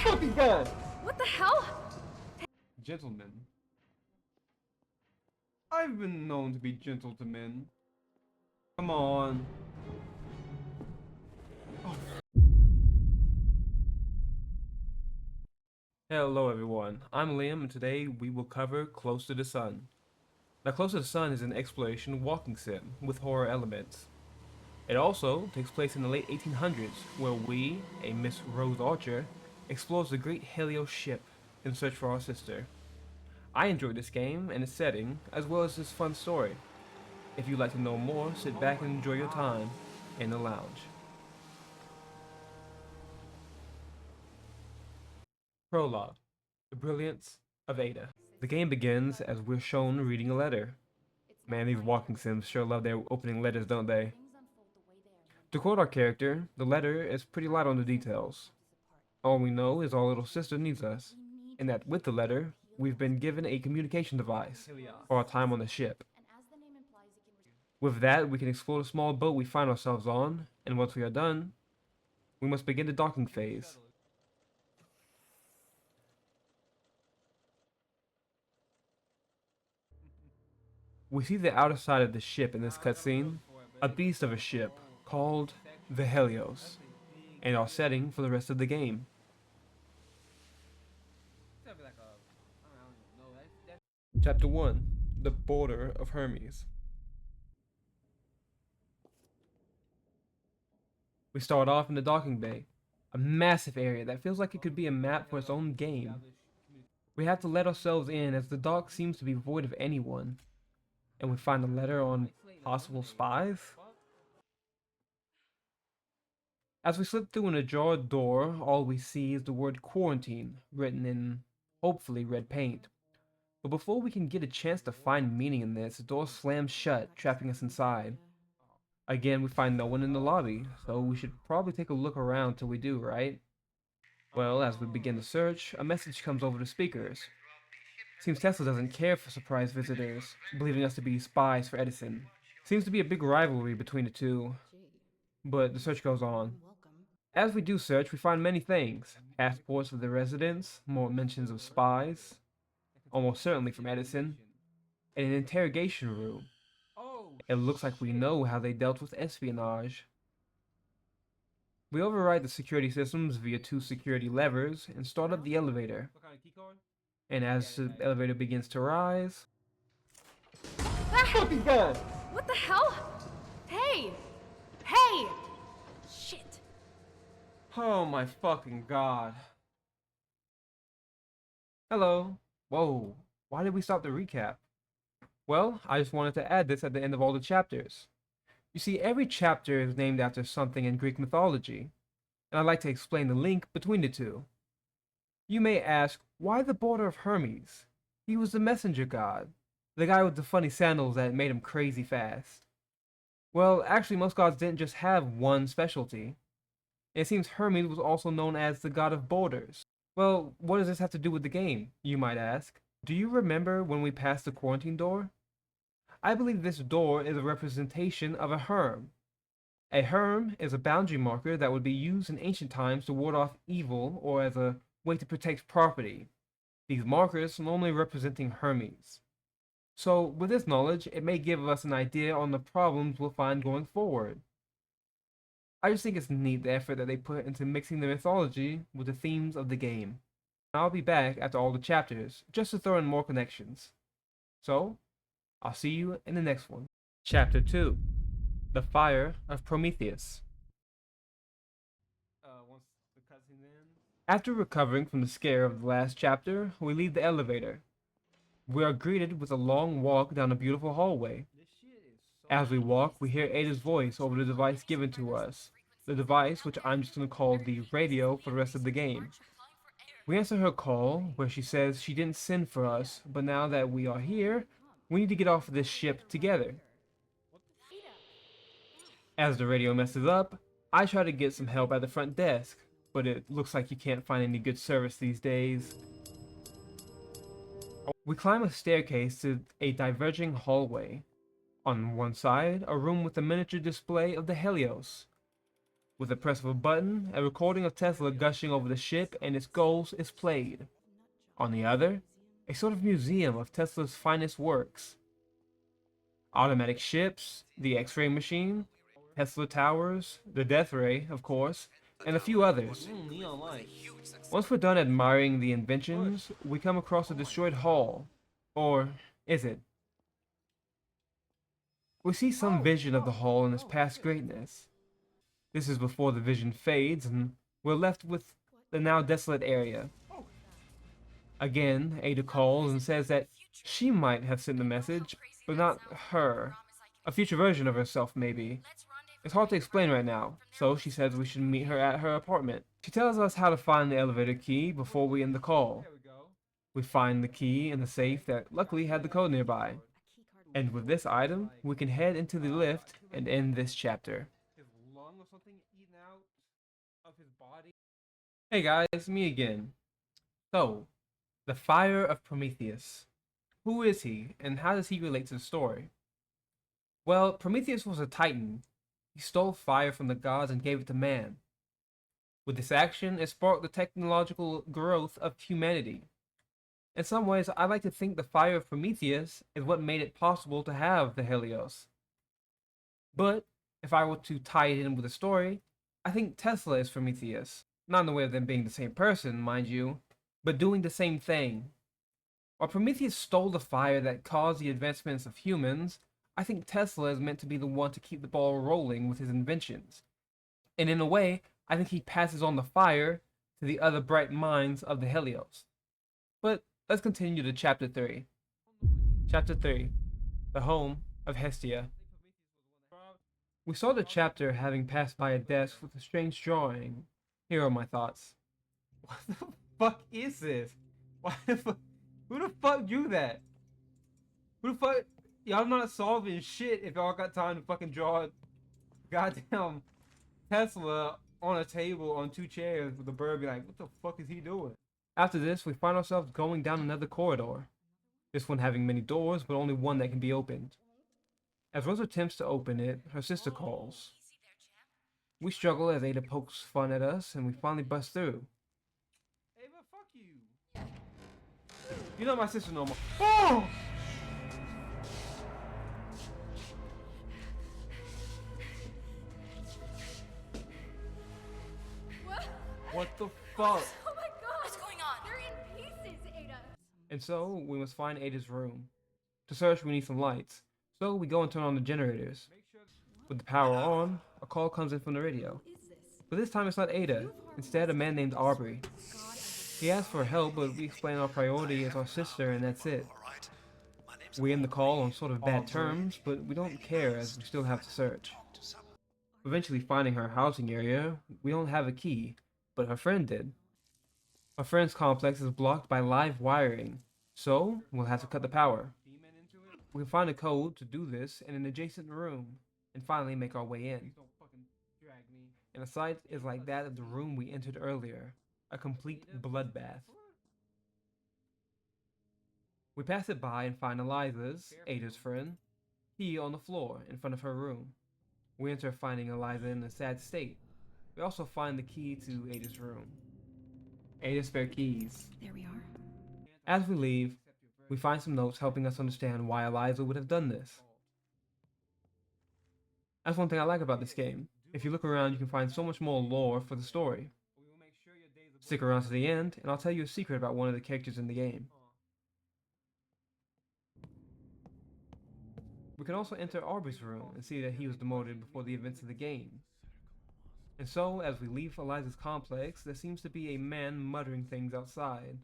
fucking gun! What the hell? Gentlemen. I've been known to be gentle to men. Come on. Oh. Hello everyone, I'm Liam and today we will cover Close to the Sun. Now Close to the Sun is an exploration walking sim with horror elements. It also takes place in the late 1800s where we, a Miss Rose Archer, explores the great Helios ship in search for our sister. I enjoyed this game and its setting as well as this fun story. If you'd like to know more, sit back and enjoy your time in the lounge. Prologue. The Brilliance of Ada. The game begins as we're shown reading a letter. Man, these walking sims sure love their opening letters, don't they? To quote our character, the letter is pretty light on the details. All we know is our little sister needs us, and that with the letter, we've been given a communication device for our time on the ship. With that, we can explore the small boat we find ourselves on, and once we are done, we must begin the docking phase. We see the outer side of the ship in this cutscene, a beast of a ship called the Helios, and our setting for the rest of the game. Chapter 1. The Border of Hermes. We start off in the docking bay, a massive area that feels like it could be a map for its own game. We have to let ourselves in as the dock seems to be void of anyone, and we find a letter on possible spies. As we slip through an ajar door, all we see is the word quarantine written in, hopefully, red paint. But before we can get a chance to find meaning in this, the door slams shut, trapping us inside. Again, we find no one in the lobby, so we should probably take a look around till we do, right? Well, as we begin the search, a message comes over the speakers. Seems Tesla doesn't care for surprise visitors, believing us to be spies for Edison. Seems to be a big rivalry between the two, but the search goes on. As we do search, we find many things. Passports of the residents, more mentions of spies, almost certainly from Edison, and an interrogation room. It looks like we know how they dealt with espionage. We override the security systems via 2 security levers and start up the elevator. And as the elevator begins to rise... Fucking gun! What the hell? Hey! Hey! Shit. Oh my fucking god. Hello. Whoa. Why did we stop the recap? Well, I just wanted to add this at the end of all the chapters. You see, every chapter is named after something in Greek mythology, and I'd like to explain the link between the two. You may ask, why the Border of Hermes? He was the messenger god, the guy with the funny sandals that made him crazy fast. Well, actually most gods didn't just have one specialty. It seems Hermes was also known as the god of borders. Well, what does this have to do with the game, you might ask? Do you remember when we passed the quarantine door? I believe this door is a representation of a herm. A herm is a boundary marker that would be used in ancient times to ward off evil or as a way to protect property. These markers normally representing Hermes. So with this knowledge, it may give us an idea on the problems we'll find going forward. I just think it's neat the effort that they put into mixing the mythology with the themes of the game. I'll be back after all the chapters, just to throw in more connections. So, I'll see you in the next one. Chapter 2. The Fire of Prometheus. After recovering from the scare of the last chapter, we leave the elevator. We are greeted with a long walk down a beautiful hallway. As we walk, we hear Ada's voice over the device given to us. The device, which I'm just going to call the radio for the rest of the game. We answer her call, where she says she didn't send for us, but now that we are here, we need to get off of this ship together. As the radio messes up, I try to get some help at the front desk, but it looks like you can't find any good service these days. We climb a staircase to a diverging hallway. On one side, a room with a miniature display of the Helios. With the press of a button, a recording of Tesla gushing over the ship and its goals is played. On the other, a sort of museum of Tesla's finest works. Automatic ships, the X-ray machine, Tesla towers, the Death Ray, of course, and a few others. Neon light. Once we're done admiring the inventions, we come across a destroyed hall. Or is it? We see some vision of the hall and its past greatness. This is before the vision fades and we're left with the now desolate area. Again, Ada calls and says that she might have sent the message, but not her. A future version of herself, maybe. It's hard to explain right now, so she says we should meet her at her apartment. She tells us how to find the elevator key before we end the call. We find the key in the safe that luckily had the code nearby. And with this item, we can head into the lift and end this chapter. Hey guys, me again. So, the Fire of Prometheus. Who is he, and how does he relate to the story? Well, Prometheus was a titan. He stole fire from the gods and gave it to man. With this action, it sparked the technological growth of humanity. In some ways, I like to think the fire of Prometheus is what made it possible to have the Helios. But, if I were to tie it in with a story, I think Tesla is Prometheus. Not in the way of them being the same person, mind you, but doing the same thing. While Prometheus stole the fire that caused the advancements of humans, I think Tesla is meant to be the one to keep the ball rolling with his inventions. And in a way, I think he passes on the fire to the other bright minds of the Helios. But let's continue to Chapter 3. Chapter 3. The Home of Hestia. We saw the chapter having passed by a desk with a strange drawing. Here are my thoughts. What the fuck is this? Why the fuck? Who the fuck drew that? Who the fuck? Y'all not solving shit if y'all got time to fucking draw goddamn Tesla on a table on two chairs with a bird be like, what the fuck is he doing? After this, we find ourselves going down another corridor. This one having many doors, but only one that can be opened. As Rose attempts to open it, her sister calls. We struggle as Ada pokes fun at us, and we finally bust through. Ava, fuck you! You're not my sister no more. Oh! What the fuck? Oh my god! What's going on? They're in pieces, Ada! And so, we must find Ada's room. To search, we need some lights. So, we go and turn on the generators. With the power on, a call comes in from the radio. But this time it's not Ada, instead a man named Aubrey. He asks for help, but we explain our priority as our sister and that's it. We end the call on sort of bad terms, but we don't care as we still have to search. Eventually finding her housing area, we don't have a key, but her friend did. Our friend's complex is blocked by live wiring, so we'll have to cut the power. We can find a code to do this in an adjacent room, and finally make our way in. And the sight is like that of the room we entered earlier, a complete bloodbath. We pass it by and find Eliza's, Ada's friend, he on the floor in front of her room. We enter finding Eliza in a sad state. We also find the key to Ada's room. Ada's spare keys. There we are. As we leave, we find some notes helping us understand why Eliza would have done this. That's one thing I like about this game. If you look around, you can find so much more lore for the story. Stick around to the end, and I'll tell you a secret about one of the characters in the game. We can also enter Aubrey's room and see that he was demoted before the events of the game. And so, as we leave Eliza's complex, there seems to be a man muttering things outside.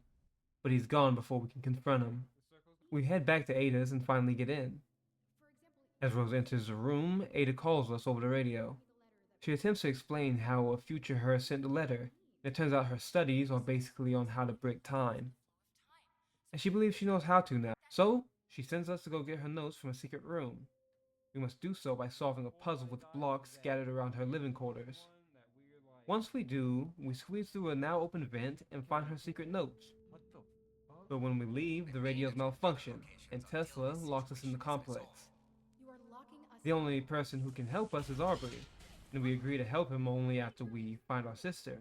But he's gone before we can confront him. We head back to Ada's and finally get in. As Rose enters the room, Ada calls us over the radio. She attempts to explain how a future her sent a letter, and it turns out her studies are basically on how to break time. And she believes she knows how to now. So, she sends us to go get her notes from a secret room. We must do so by solving a puzzle with blocks scattered around her living quarters. Once we do, we squeeze through a now open vent and find her secret notes. But when we leave, the radios malfunction, and Tesla locks us in the complex. The only person who can help us is Aubrey. and we agree to help him only after we find our sister.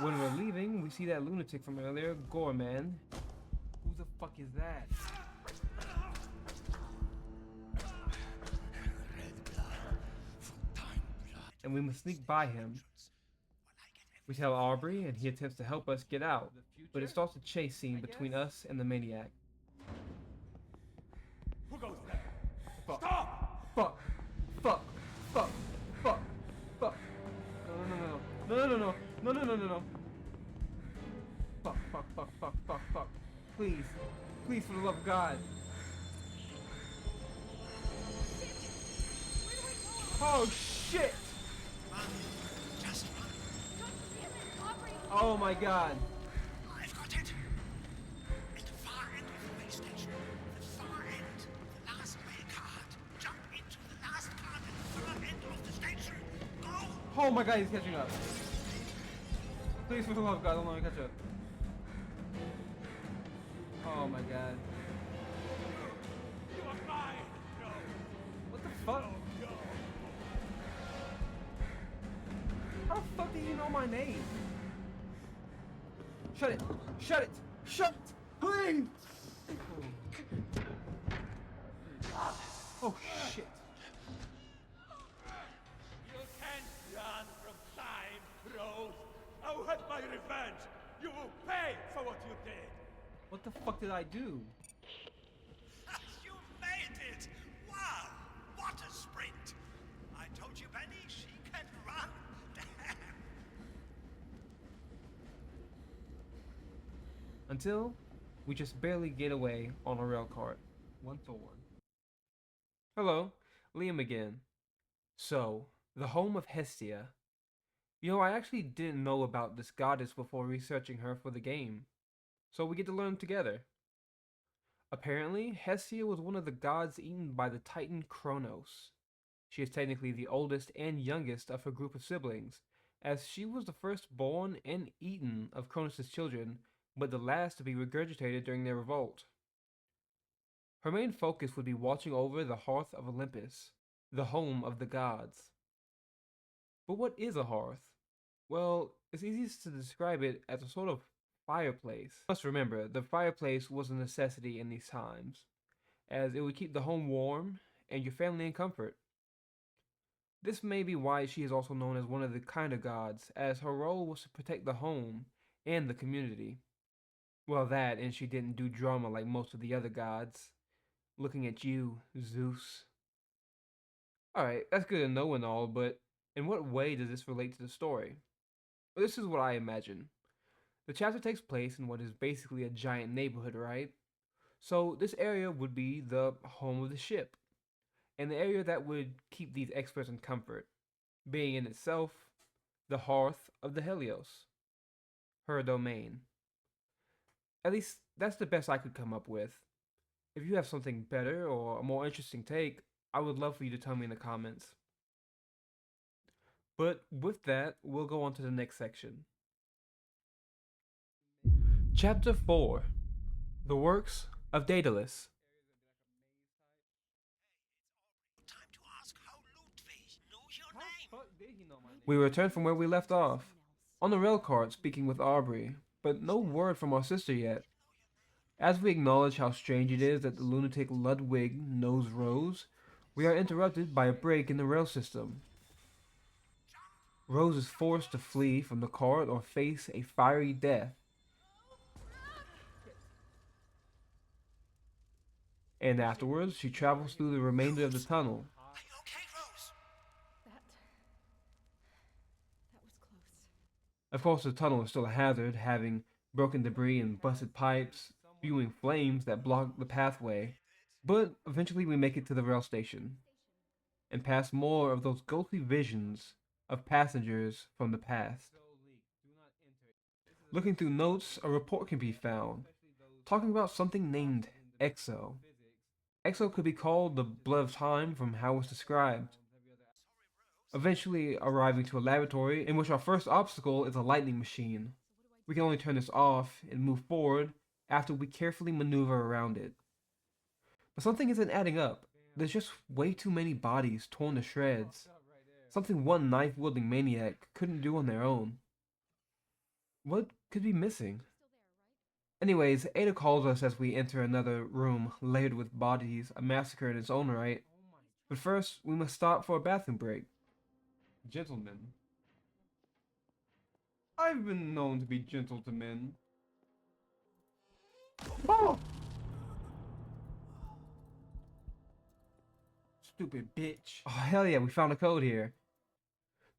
When we're leaving, we see that lunatic from earlier, Gorman. Who the fuck is that? And we must sneak by him. We tell Aubrey, and he attempts to help us get out, but it starts a chase scene between us and the maniac. Who goes there? Fuck. Stop! Fuck. Fuck. Fuck. Fuck. Fuck. No, no, no, no. No, no, no, no, no, no. Fuck, fuck, fuck, fuck, fuck, fuck. Please. Please, for the love of God. Oh, shit! Just run. God damn it, Aubrey! Oh my God. I've got it. At the far end of the way station. The far end. The last way card. Jump into the last card at the far end of the station. Go! Oh my God, he's catching up. Please, for the love of God, don't let me catch up. Oh my God. You are mine! Go! What the fuck? Go! How the fuck do you know my name? Shut it! Shut it! Shut it! Please! Oh shit! You can't run from time, Rose. I'll have my revenge. You will pay for what you did. What the fuck did I do? You made it! Wow! What a sprint! I told you, Benny, she can run. Damn! Until we just barely get away on a rail cart. One for one. Hello, Liam again. So, the home of Hestia. You know, I actually didn't know about this goddess before researching her for the game. So we get to learn together. Apparently, Hestia was one of the gods eaten by the Titan Kronos. She is technically the oldest and youngest of her group of siblings, as she was the first born and eaten of Kronos' children, but the last to be regurgitated during their revolt. Her main focus would be watching over the hearth of Olympus, the home of the gods. But what is a hearth? Well, it's easiest to describe it as a sort of fireplace. You must remember, the fireplace was a necessity in these times, as it would keep the home warm and your family in comfort. This may be why she is also known as one of the kinder gods, as her role was to protect the home and the community. Well, that, and she didn't do drama like most of the other gods. Looking at you, Zeus. Alright, that's good to know and all, but in what way does this relate to the story? Well, this is what I imagine. The chapter takes place in what is basically a giant neighborhood, right? So this area would be the home of the ship, and the area that would keep these experts in comfort, being in itself the hearth of the Helios, her domain. At least that's the best I could come up with. If you have something better or a more interesting take, I would love for you to tell me in the comments. But with that, we'll go on to the next section. Chapter 4: The Works of Daedalus. Time to ask how Ludwig knew your name. We return from where we left off, on the rail cart speaking with Aubrey, but no word from our sister yet. As we acknowledge how strange it is that the lunatic Ludwig knows Rose, we are interrupted by a break in the rail system. Rose is forced to flee from the cart or face a fiery death. And afterwards, she travels through the remainder of the tunnel. Are you okay, Rose? That was close. Of course, the tunnel is still a hazard, having broken debris and busted pipes, spewing flames that block the pathway. But eventually we make it to the rail station, and pass more of those ghostly visions of passengers from the past. Looking through notes, a report can be found, talking about something named Exo. Exo could be called the blood of time from how it's described. Eventually arriving to a laboratory in which our first obstacle is a lightning machine. We can only turn this off and move forward after we carefully maneuver around it. But something isn't adding up. There's just way too many bodies torn to shreds. Something one knife-wielding maniac couldn't do on their own. What could be missing? Anyways, Ada calls us as we enter another room layered with bodies, a massacre in its own right. But first, we must stop for a bathroom break. Gentlemen. I've been known to be gentle to men. Oh! Stupid bitch. Oh, hell yeah, we found a code here.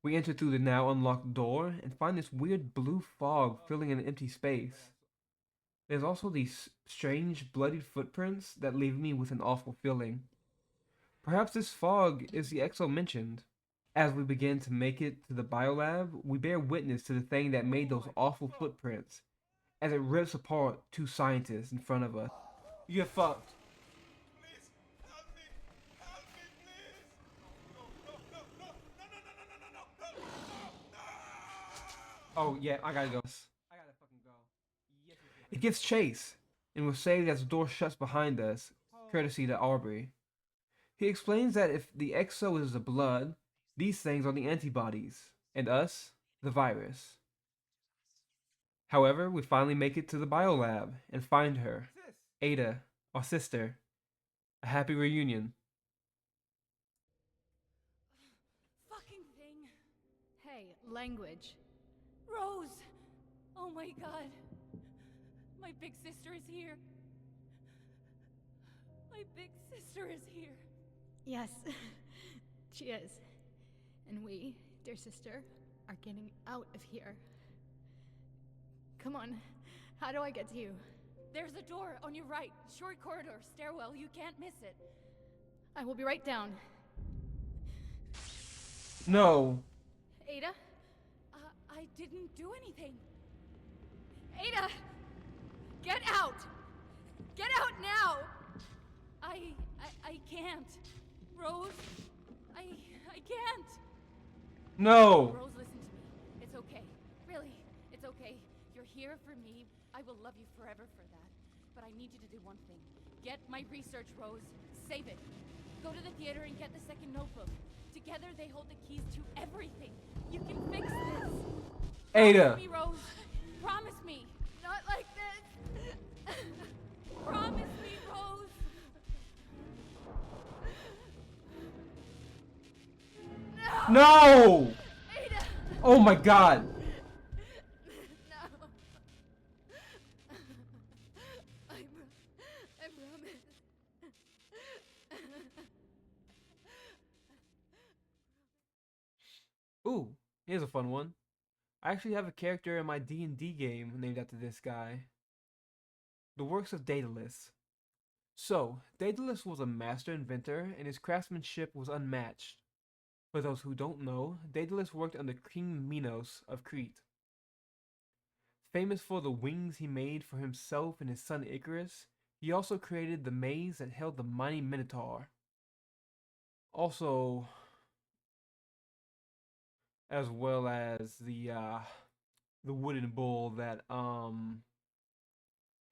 We enter through the now unlocked door and find this weird blue fog filling an empty space. There's also these strange bloodied footprints that leave me with an awful feeling. Perhaps this fog is the Exo mentioned. As we begin to make it to the biolab, we bear witness to the thing that made those awful footprints, as it rips apart two scientists in front of us. You get fucked. Please, help me! Help me, please! No, no, no, no, no, no, no, no, no, no, no, no, no! Oh yeah, I gotta go. I gotta fucking go. It gets Chase, and we're saved as the door shuts behind us, courtesy to Aubrey. He explains that if the exo is the blood, these things are the antibodies, and us, the virus. However, we finally make it to the biolab and find her, Ada, our sister. A happy reunion. Fucking thing. Hey, language. Rose! Oh my god. My big sister is here. My big sister is here. Yes, she is. And we, dear sister, are getting out of here. Come on, how do I get to you? There's a door on your right. Short corridor, stairwell. You can't miss it. I will be right down. No. Ada? I didn't do anything. Ada! Get out! Get out now! I can't. Rose, I can't. No. Rose, listen to me. It's okay. Really, it's okay. You're here for me. I will love you forever for that. But I need you to do one thing. Get my research, Rose. Save it. Go to the theater and get the second notebook. Together they hold the keys to everything. You can fix this. Ada. Promise me, Rose. Promise me. Not like this. Promise me, Rose. No. Ada. Oh my god. No. I promise. Ooh, here's a fun one. I actually have a character in my D&D game named after this guy. The works of Daedalus. So, Daedalus was a master inventor and his craftsmanship was unmatched. For those who don't know, Daedalus worked under King Minos of Crete. Famous for the wings he made for himself and his son Icarus, he also created the maze that held the mighty Minotaur. Also, as well as the wooden bull that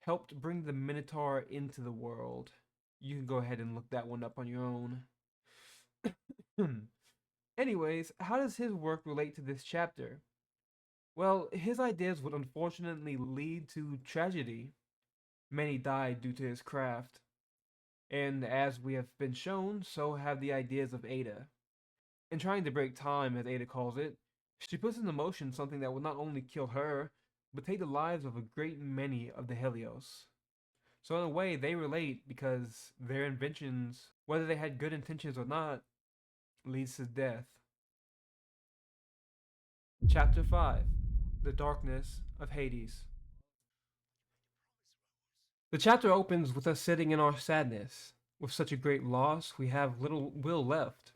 helped bring the Minotaur into the world. You can go ahead and look that one up on your own. Anyways, how does his work relate to this chapter? Well, his ideas would unfortunately lead to tragedy. Many died due to his craft. And as we have been shown, so have the ideas of Ada. In trying to break time, as Ada calls it, she puts into motion something that will not only kill her, but take the lives of a great many of the Helios. So in a way, they relate because their inventions, whether they had good intentions or not, leads to death. Chapter 5. The Darkness of Hades. The chapter opens with us sitting in our sadness. With such a great loss, we have little will left.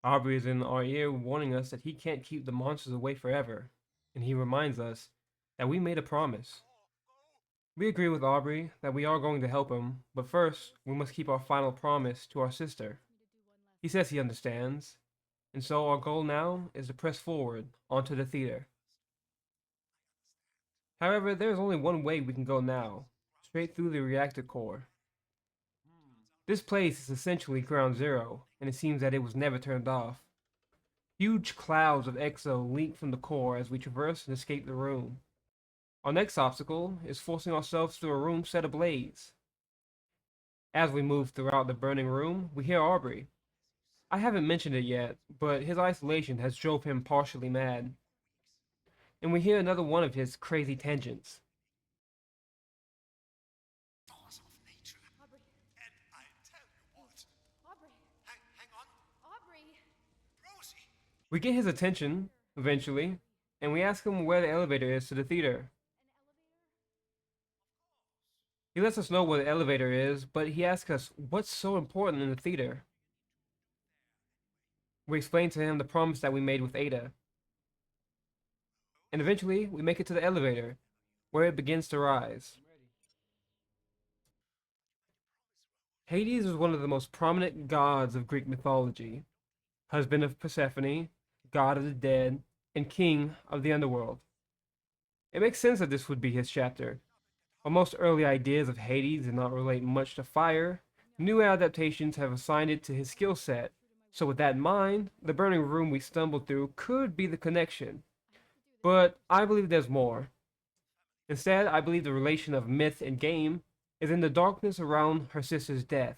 Aubrey is in our ear warning us that he can't keep the monsters away forever, and he reminds us that we made a promise. We agree with Aubrey that we are going to help him, but first, we must keep our final promise to our sister. He says he understands, and so our goal now is to press forward onto the theater. However, there's only one way we can go now, straight through the reactor core. This place is essentially ground zero, and it seems that it was never turned off. Huge clouds of exo leak from the core as we traverse and escape the room. Our next obstacle is forcing ourselves through a room set ablaze. As we move throughout the burning room, we hear Aubrey. I haven't mentioned it yet, but his isolation has drove him partially mad. And we hear another one of his crazy tangents. Force of nature. Aubrey. And I tell you what. Aubrey. Hang on. Aubrey. Rosie. We get his attention, eventually, and we ask him where the elevator is to the theater. He lets us know where the elevator is, but he asks us what's so important in the theater. We explain to him the promise that we made with Ada. And eventually, we make it to the elevator, where it begins to rise. Hades is one of the most prominent gods of Greek mythology, husband of Persephone, god of the dead, and king of the underworld. It makes sense that this would be his chapter. While most early ideas of Hades did not relate much to fire, new adaptations have assigned it to his skill set. So with that in mind, the burning room we stumbled through could be the connection. But I believe there's more. Instead, I believe the relation of myth and game is in the darkness around her sister's death.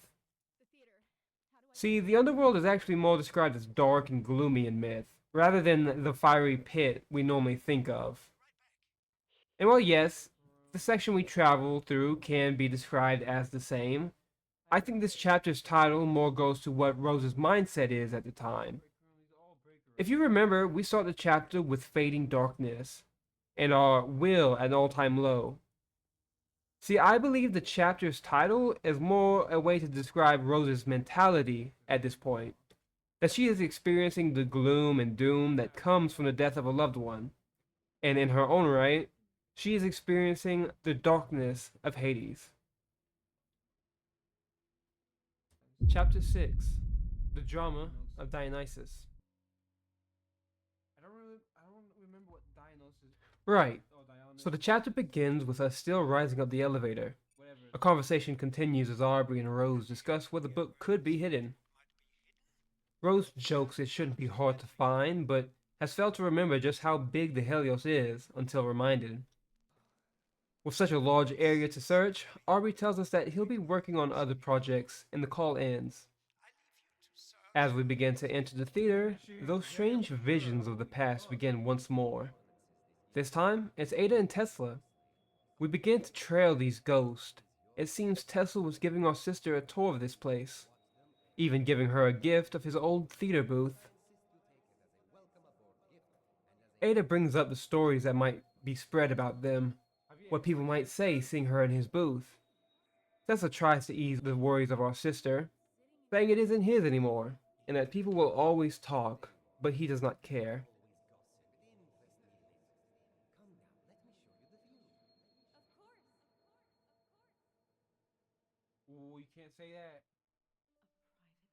See, the underworld is actually more described as dark and gloomy in myth, rather than the fiery pit we normally think of. And while yes, the section we travel through can be described as the same, I think this chapter's title more goes to what Rose's mindset is at the time. If you remember, we start the chapter with fading darkness, and our will at an all-time low. See, I believe the chapter's title is more a way to describe Rose's mentality at this point, that she is experiencing the gloom and doom that comes from the death of a loved one, and in her own right, she is experiencing the darkness of Hades. Chapter 6, The Drama of Dionysus. I don't remember what Dionysus. Right. So the chapter begins with us still rising up the elevator. A conversation continues as Aubrey and Rose discuss where the book could be hidden. Rose jokes it shouldn't be hard to find, but has failed to remember just how big the Helios is until reminded. With such a large area to search, Aubrey tells us that he'll be working on other projects, and the call ends. As we begin to enter the theater, those strange visions of the past begin once more. This time, it's Ada and Tesla. We begin to trail these ghosts. It seems Tesla was giving our sister a tour of this place, even giving her a gift of his old theater booth. Ada brings up the stories that might be spread about them, what people might say seeing her in his booth. Tesla tries to ease the worries of our sister, saying it isn't his anymore, and that people will always talk, but he does not care. Oh, you can't say that.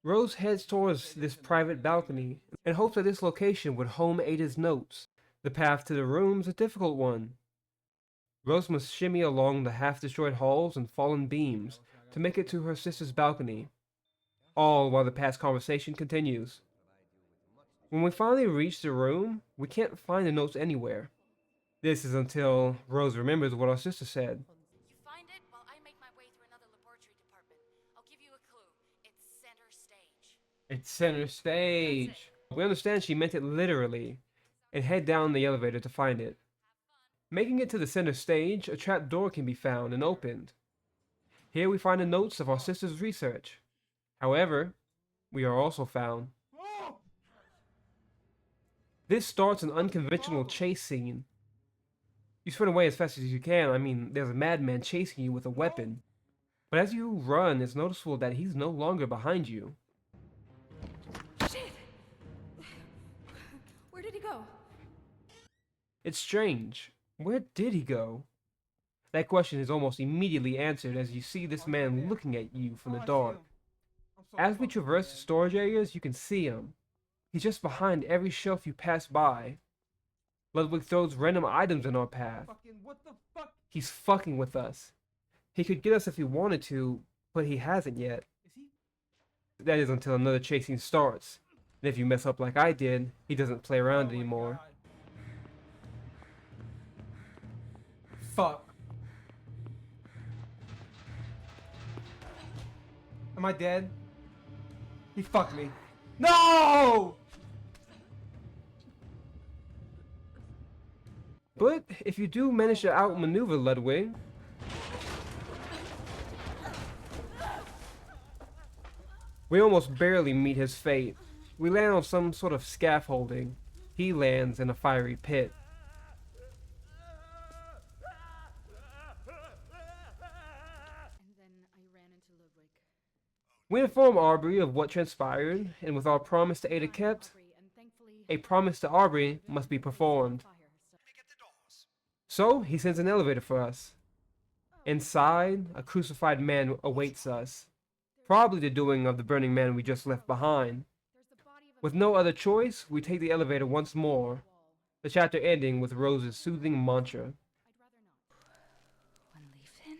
Rose heads towards this private balcony and hopes that this location would home Ada's notes. The path to the room is a difficult one. Rose must shimmy along the half-destroyed halls and fallen beams to make it to her sister's balcony, all while the past conversation continues. When we finally reach the room, we can't find the notes anywhere. This is until Rose remembers what our sister said. You find it while I make my way through another laboratory department. I'll give you a clue. It's center stage. It's center stage. We understand she meant it literally, and head down the elevator to find it. Making it to the center stage, a trap door can be found and opened. Here we find the notes of our sister's research. However, we are also found. This starts an unconventional chase scene. You sprint away as fast as you can. I mean, there's a madman chasing you with a weapon. But as you run, it's noticeable that he's no longer behind you. Shit! Where did he go? It's strange. Where did he go? That question is almost immediately answered as you see this man looking at you from the dark. As we traverse the storage areas, you can see him. He's just behind every shelf you pass by. Ludwig throws random items in our path. He's fucking with us. He could get us if he wanted to, but he hasn't yet. That is until another chasing starts. And if you mess up like I did, he doesn't play around Oh my anymore. God. Fuck. Am I dead? He fucked me. No! But if you do manage to outmaneuver Ludwig, we almost barely meet his fate. We land on some sort of scaffolding. He lands in a fiery pit. And then I ran into Ludwig. We inform Aubrey of what transpired, and with our promise to Ada kept, Aubrey, and thankfully, a promise to Aubrey must be performed. fire, so Let me get the doors. So he sends an elevator for us. Inside, a crucified man awaits us, probably the doing of the burning man we just left behind. there's the body of a With no other choice, we take the elevator once more, the chapter ending with Rose's soothing mantra. I'd rather not. One leaf in,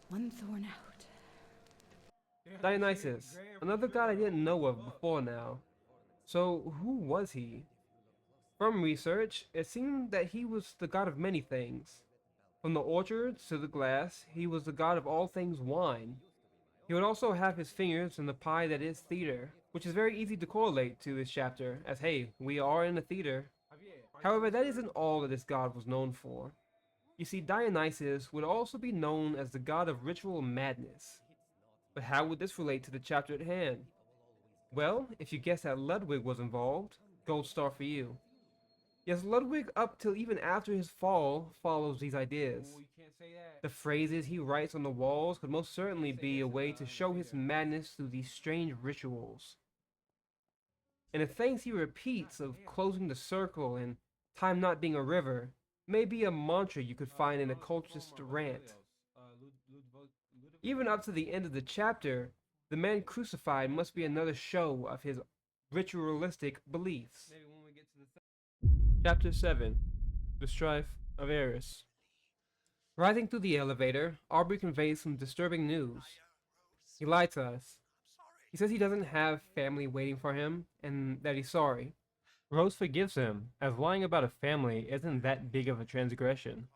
one thorn out. Dionysus, another god I didn't know of before now. So who was he? From research, it seemed that he was the god of many things. From the orchards to the glass, he was the god of all things wine. He would also have his fingers in the pie that is theater, which is very easy to correlate to this chapter, as hey, we are in a theater. However, that isn't all that this god was known for. You see, Dionysus would also be known as the god of ritual madness. But how would this relate to the chapter at hand? Well, if you guess that Ludwig was involved, gold star for you. Yes, Ludwig, up till even after his fall, follows these ideas. Oh, you can't say that. The phrases he writes on the walls could most certainly be a way to show his madness through these strange rituals. And the things he repeats of closing the circle and time not being a river may be a mantra you could find in a cultist rant. Even up to the end of the chapter, the man crucified must be another show of his ritualistic beliefs. Chapter 7 The Strife of Eris. Rising through the elevator, Aubrey conveys some disturbing news. He lied to us. He says he doesn't have family waiting for him, and that he's sorry. Rose forgives him, as lying about a family isn't that big of a transgression.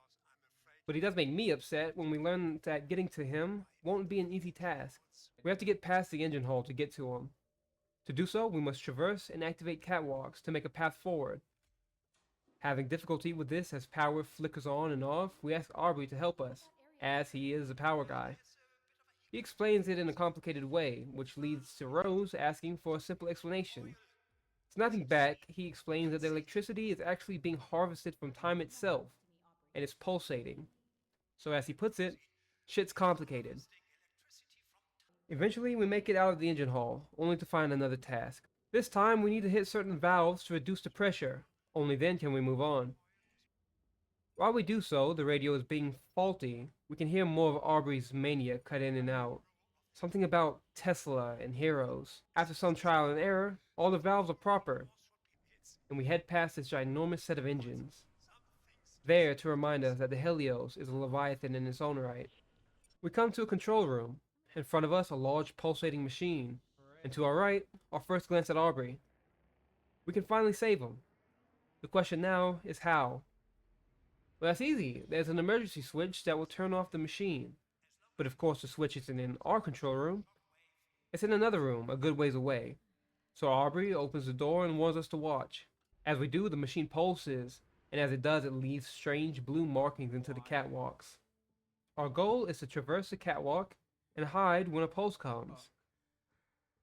But he does make me upset when we learn that getting to him won't be an easy task. We have to get past the engine hall to get to him. To do so, we must traverse and activate catwalks to make a path forward. Having difficulty with this as power flickers on and off, we ask Aubrey to help us, as he is a power guy. He explains it in a complicated way, which leads to Rose asking for a simple explanation. Snapping back, he explains that the electricity is actually being harvested from time itself, and it's pulsating. So as he puts it, shit's complicated. Eventually, we make it out of the engine hall, only to find another task. This time, we need to hit certain valves to reduce the pressure. Only then can we move on. While we do so, the radio is being faulty. We can hear more of Aubrey's mania cut in and out. Something about Tesla and Heroes. After some trial and error, all the valves are proper, and we head past this ginormous set of engines. There to remind us that the Helios is a leviathan in its own right. We come to a control room. In front of us, a large pulsating machine, and to our right, our first glance at Aubrey. We can finally save him. The question now is how. Well, that's easy. There's an emergency switch that will turn off the machine. But of course the switch isn't in our control room. It's in another room, a good ways away. So Aubrey opens the door and warns us to watch. As we do, the machine pulses, and as it does, it leaves strange blue markings into the catwalks. Our goal is to traverse the catwalk and hide when a pulse comes.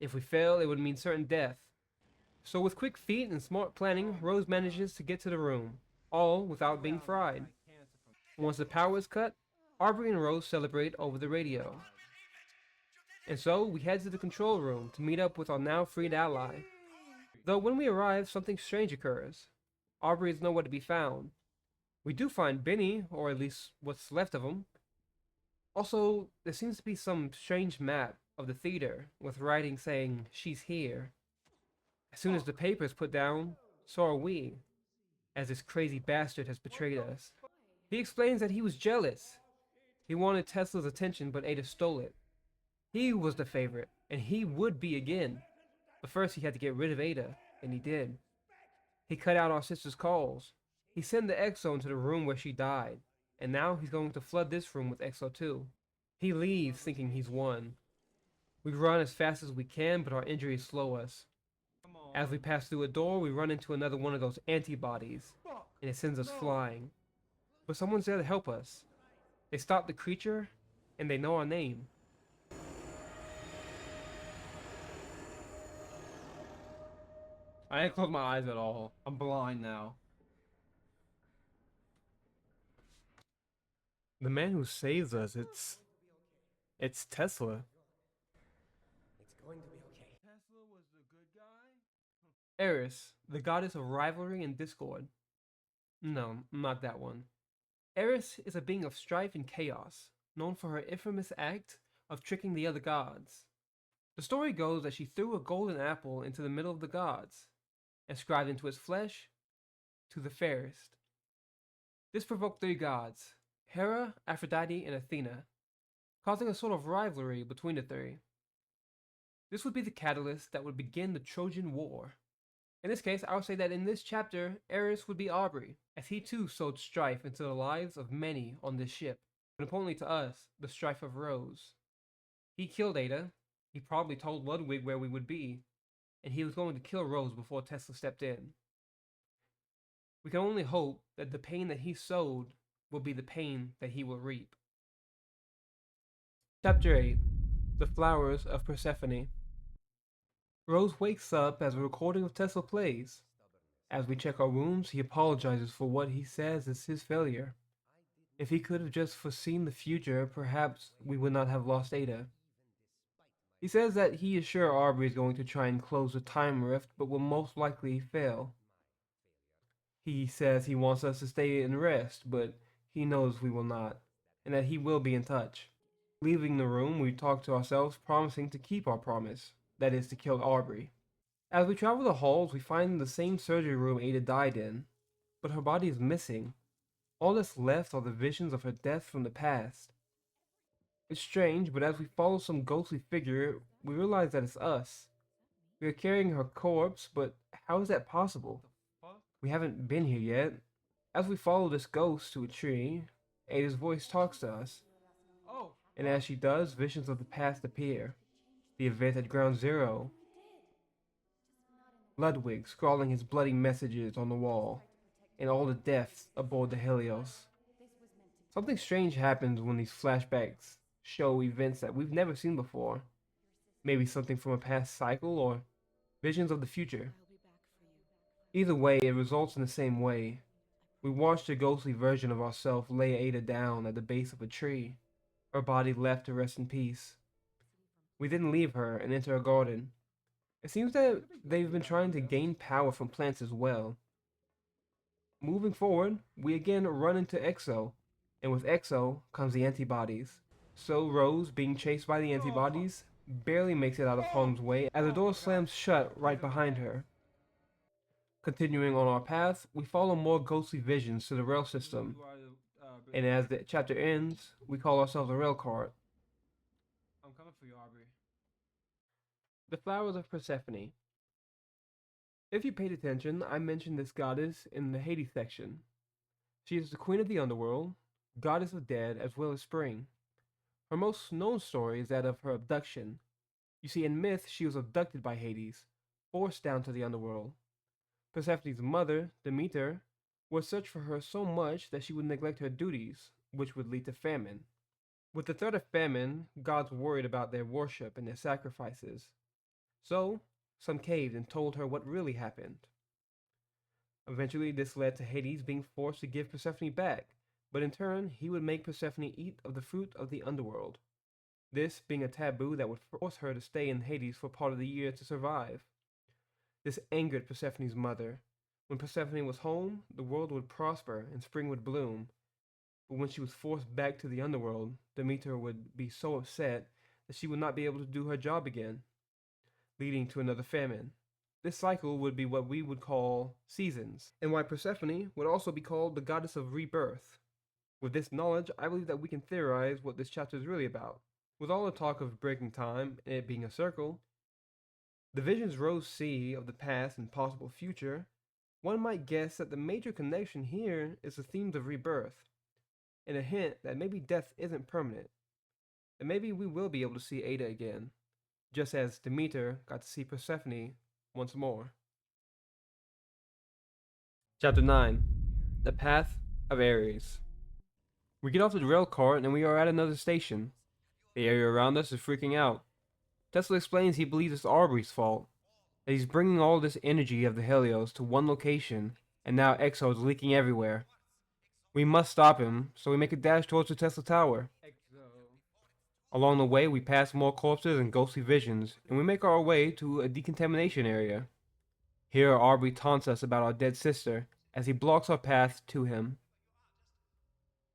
If we fail, it would mean certain death. So with quick feet and smart planning, Rose manages to get to the room, all without being fried. Once the power is cut, Aubrey and Rose celebrate over the radio. And so we head to the control room to meet up with our now freed ally. Though when we arrive, something strange occurs. Aubrey is nowhere to be found. We do find Benny, or at least what's left of him. Also, there seems to be some strange map of the theater with writing saying, "She's here." As soon as the paper is put down, so are we, as this crazy bastard has betrayed us. He explains that he was jealous. He wanted Tesla's attention, but Ada stole it. He was the favorite, and he would be again. But first, he had to get rid of Ada, and he did. He cut out our sister's calls. He sent the Exo into the room where she died, and now he's going to flood this room with Exo too. He leaves thinking he's won. We run as fast as we can, but our injuries slow us. As we pass through a door, we run into another one of those antibodies, and it sends us flying. But someone's there to help us. They stop the creature, and they know our name. I ain't closed my eyes at all. I'm blind now. The man who saves us, it's Tesla. It's going to be okay. Tesla was the good guy? Eris, the goddess of rivalry and discord. No, not that one. Eris is a being of strife and chaos, known for her infamous act of tricking the other gods. The story goes that she threw a golden apple into the middle of the gods, inscribed into its flesh, to the fairest. This provoked three gods, Hera, Aphrodite, and Athena, causing a sort of rivalry between the three. This would be the catalyst that would begin the Trojan War. In this case, I would say that in this chapter, Eris would be Aubrey, as he too sowed strife into the lives of many on this ship, and importantly to us, the strife of Rose. He killed Ada, he probably told Ludwig where we would be, and he was going to kill Rose before Tesla stepped in. We can only hope that the pain that he sowed will be the pain that he will reap. Chapter 8. The Flowers of Persephone. Rose wakes up as a recording of Tesla plays. As we check our wounds, he apologizes for what he says is his failure. If he could have just foreseen the future, perhaps we would not have lost Ada. He says that he is sure Aubrey is going to try and close the time rift, but will most likely fail. He says he wants us to stay and rest, but he knows we will not, and that he will be in touch. Leaving the room, we talk to ourselves, promising to keep our promise, that is, to kill Aubrey. As we travel the halls, we find the same surgery room Ada died in, but her body is missing. All that's left are the visions of her death from the past. It's strange, but as we follow some ghostly figure, we realize that it's us. We are carrying her corpse, but how is that possible? We haven't been here yet. As we follow this ghost to a tree, Ada's voice talks to us. Oh, And as she does, visions of the past appear. The event at Ground Zero. Ludwig scrawling his bloody messages on the wall, and all the deaths aboard the Helios. Something strange happens when these flashbacks show events that we've never seen before. Maybe something from a past cycle, or visions of the future. Either way, it results in the same way. We watched a ghostly version of ourselves lay Ada down at the base of a tree, her body left to rest in peace. We didn't leave her and enter a garden. It seems that they've been trying to gain power from plants as well. Moving forward, we again run into Exo, and with Exo comes the antibodies. So Rose, being chased by the antibodies, barely makes it out of harm's way as the door slams shut right behind her. Continuing on our path, we follow more ghostly visions to the rail system, and as the chapter ends, we call ourselves a rail cart. I'm coming for you, Aubrey. The Flowers of Persephone. If you paid attention, I mentioned this goddess in the Hades section. She is the queen of the underworld, goddess of dead, as well as spring. Her most known story is that of her abduction. You see, in myth, she was abducted by Hades, forced down to the underworld. Persephone's mother, Demeter, would search for her so much that she would neglect her duties, which would lead to famine. With the threat of famine, gods worried about their worship and their sacrifices. So, some caved and told her what really happened. Eventually, this led to Hades being forced to give Persephone back, but in turn, he would make Persephone eat of the fruit of the underworld. This being a taboo that would force her to stay in Hades for part of the year to survive. This angered Persephone's mother. When Persephone was home, the world would prosper and spring would bloom. But when she was forced back to the underworld, Demeter would be so upset that she would not be able to do her job again, leading to another famine. This cycle would be what we would call seasons, and why Persephone would also be called the goddess of rebirth. With this knowledge, I believe that we can theorize what this chapter is really about. With all the talk of breaking time and it being a circle, The visions Rose see of the past and possible future, one might guess that the major connection here is the themes of rebirth, and a hint that maybe death isn't permanent, and maybe we will be able to see Ada again, just as Demeter got to see Persephone once more. Chapter 9. The Path of Ares. We get off the rail cart and we are at another station. The area around us is freaking out. Tesla explains he believes it's Aubrey's fault, that he's bringing all this energy of the Helios to one location, and now Exo is leaking everywhere. We must stop him, so we make a dash towards the Tesla Tower. Along the way, we pass more corpses and ghostly visions, and we make our way to a decontamination area. Here, Aubrey taunts us about our dead sister, as he blocks our path to him.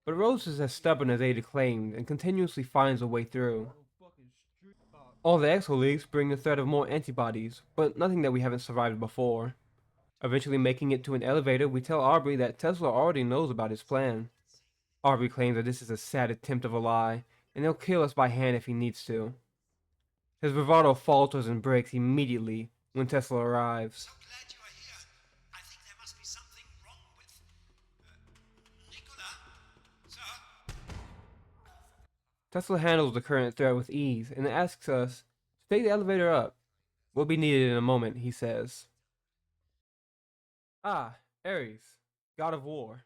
But Rose is as stubborn as Ada claimed, and continuously finds a way through. All the exo leaks bring the threat of more antibodies, but nothing that we haven't survived before. Eventually making it to an elevator, we tell Aubrey that Tesla already knows about his plan. Aubrey claims that this is a sad attempt of a lie, and he'll kill us by hand if he needs to. His bravado falters and breaks immediately when Tesla arrives. So glad you are here. I think there must be something wrong with Nicola. Sir? Tesla handles the current threat with ease and asks us to take the elevator up. We'll be needed in a moment, he says. Ah, Ares, god of war.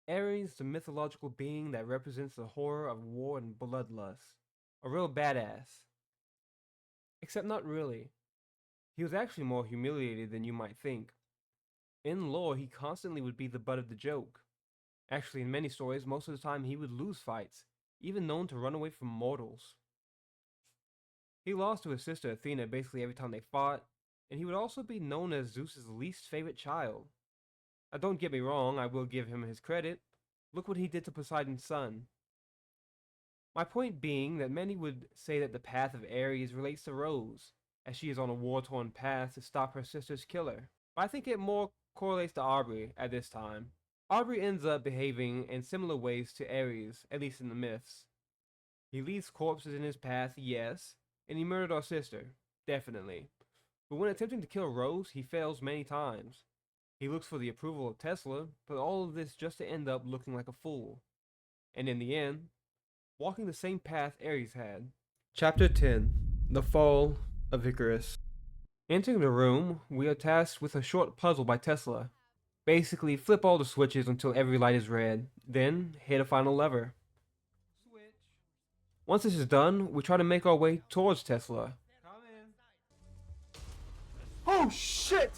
Ares, the mythological being that represents the horror of war and bloodlust. A real badass. Except not really. He was actually more humiliated than you might think. In lore, he constantly would be the butt of the joke. Actually, in many stories, most of the time he would lose fights, even known to run away from mortals. He lost to his sister Athena basically every time they fought, and he would also be known as Zeus's least favorite child. Now don't get me wrong, I will give him his credit. Look what he did to Poseidon's son. My point being that many would say that the path of Ares relates to Rose, as she is on a war-torn path to stop her sister's killer. But I think it more correlates to Aubrey at this time. Aubrey ends up behaving in similar ways to Ares, at least in the myths. He leaves corpses in his path, yes, and he murdered our sister, definitely. But when attempting to kill Rose, he fails many times. He looks for the approval of Tesla, but all of this just to end up looking like a fool. And in the end, walking the same path Ares had. Chapter 10. The Fall of Icarus. Entering the room, we are tasked with a short puzzle by Tesla. Basically, flip all the switches until every light is red, then hit a final lever. Once this is done, we try to make our way towards Tesla. Oh shit!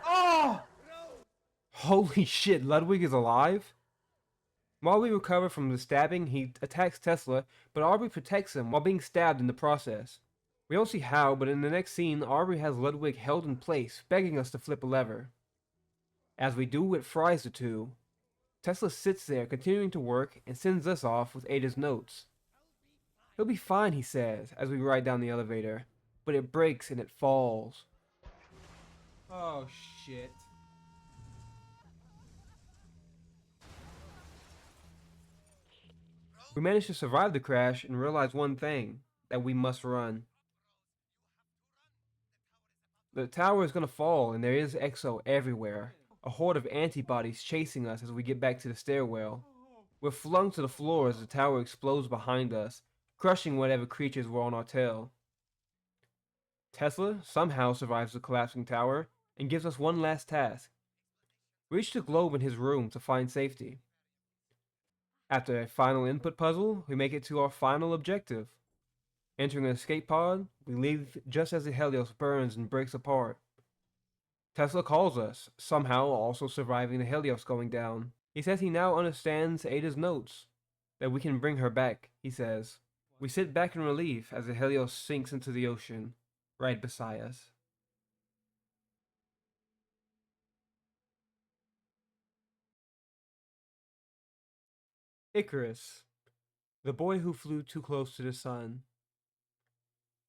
Oh! Holy shit, Ludwig is alive? While we recover from the stabbing, he attacks Tesla, but Aubrey protects him while being stabbed in the process. We don't see how, but in the next scene, Aubrey has Ludwig held in place, begging us to flip a lever. As we do, it fries the two. Tesla sits there, continuing to work, and sends us off with Ada's notes. He'll be fine, he says, as we ride down the elevator, but it breaks and it falls. Oh shit. We manage to survive the crash and realize one thing, that we must run. The tower is gonna fall and there is Exo everywhere, a horde of antibodies chasing us as we get back to the stairwell. We're flung to the floor as the tower explodes behind us, crushing whatever creatures were on our tail. Tesla somehow survives the collapsing tower and gives us one last task. Reach the globe in his room to find safety. After a final input puzzle, we make it to our final objective. Entering an escape pod, we leave just as the Helios burns and breaks apart. Tesla calls us, somehow also surviving the Helios going down. He says he now understands Ada's notes, that we can bring her back, he says. We sit back in relief as the Helios sinks into the ocean, right beside us. Icarus, the boy who flew too close to the sun.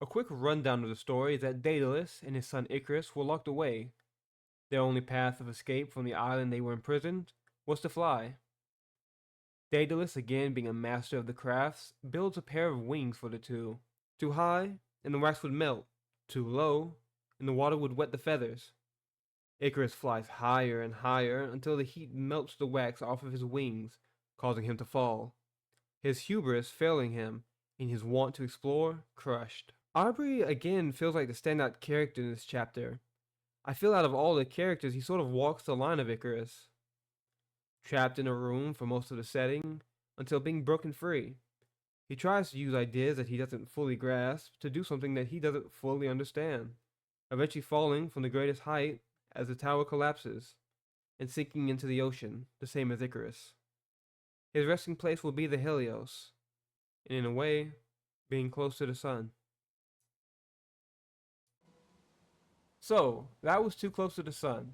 A quick rundown of the story is that Daedalus and his son Icarus were locked away. Their only path of escape from the island they were imprisoned was to fly. Daedalus, again being a master of the crafts, builds a pair of wings for the two. Too high, and the wax would melt. Too low, and the water would wet the feathers. Icarus flies higher and higher until the heat melts the wax off of his wings, causing him to fall. His hubris failing him, and his want to explore crushed. Aubrey again feels like the standout character in this chapter. I feel out of all the characters, he sort of walks the line of Icarus. Trapped in a room for most of the setting, until being broken free. He tries to use ideas that he doesn't fully grasp to do something that he doesn't fully understand, eventually falling from the greatest height as the tower collapses, and sinking into the ocean, the same as Icarus. His resting place will be the Helios, and in a way, being close to the sun. So, that was Too Close to the Sun.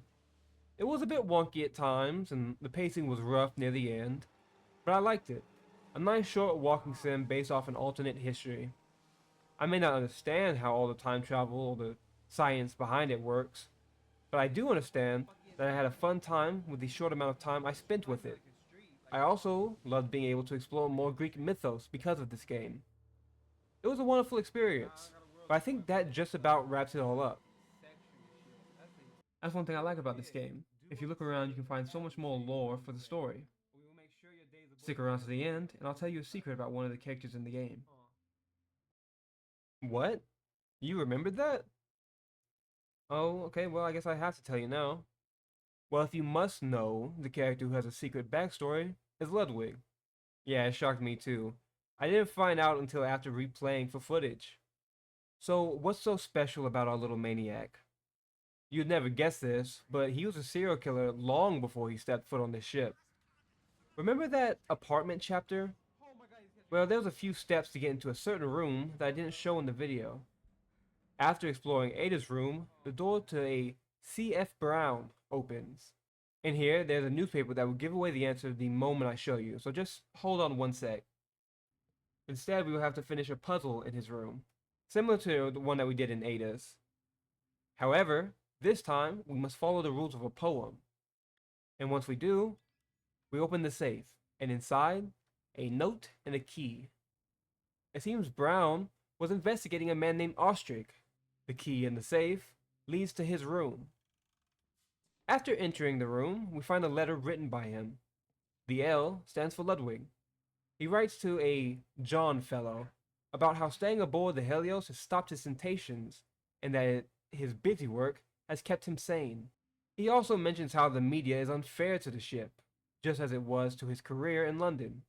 It was a bit wonky at times, and the pacing was rough near the end, but I liked it. A nice short walking sim based off an alternate history. I may not understand how all the time travel or the science behind it works, but I do understand that I had a fun time with the short amount of time I spent with it. I also loved being able to explore more Greek mythos because of this game. It was a wonderful experience, but I think that just about wraps it all up. That's one thing I like about this game. If you look around, you can find so much more lore for the story. Stick around to the end, and I'll tell you a secret about one of the characters in the game. What? You remembered that? Oh, okay, well, I guess I have to tell you now. Well, if you must know, the character who has a secret backstory is Ludwig. Yeah, it shocked me too. I didn't find out until after replaying for footage. So, what's so special about our little maniac? You'd never guess this, but he was a serial killer long before he stepped foot on this ship. Remember that apartment chapter? Well, there was a few steps to get into a certain room that I didn't show in the video. After exploring Ada's room, the door to a C.F. Brown opens. In here, there's a newspaper that will give away the answer the moment I show you, so just hold on one sec. Instead, we will have to finish a puzzle in his room, similar to the one that we did in Ada's. However, this time, we must follow the rules of a poem. And once we do, we open the safe, and inside, a note and a key. It seems Brown was investigating a man named Ostrich. The key in the safe leads to his room. After entering the room, we find a letter written by him. The L stands for Ludwig. He writes to a John fellow about how staying aboard the Helios has stopped his temptations and that his busy work has kept him sane. He also mentions how the media is unfair to the ship, just as it was to his career in London.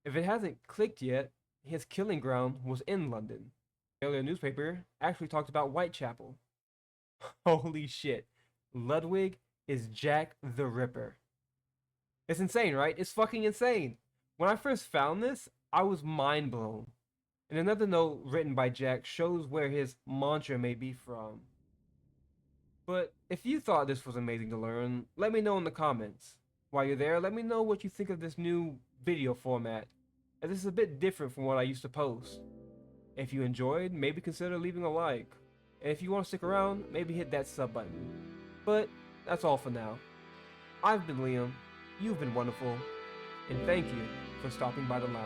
If it hasn't clicked yet, his killing ground was in London. The earlier newspaper actually talked about Whitechapel. Holy shit, Ludwig is Jack the Ripper. It's insane, right? It's fucking insane. When I first found this, I was mind blown. And another note written by Jack shows where his mantra may be from. But if you thought this was amazing to learn, let me know in the comments. While you're there, let me know what you think of this new video format, as this is a bit different from what I used to post. If you enjoyed, maybe consider leaving a like. And if you want to stick around, maybe hit that sub button. But that's all for now. I've been Liam, you've been wonderful, and thank you for stopping by the lounge.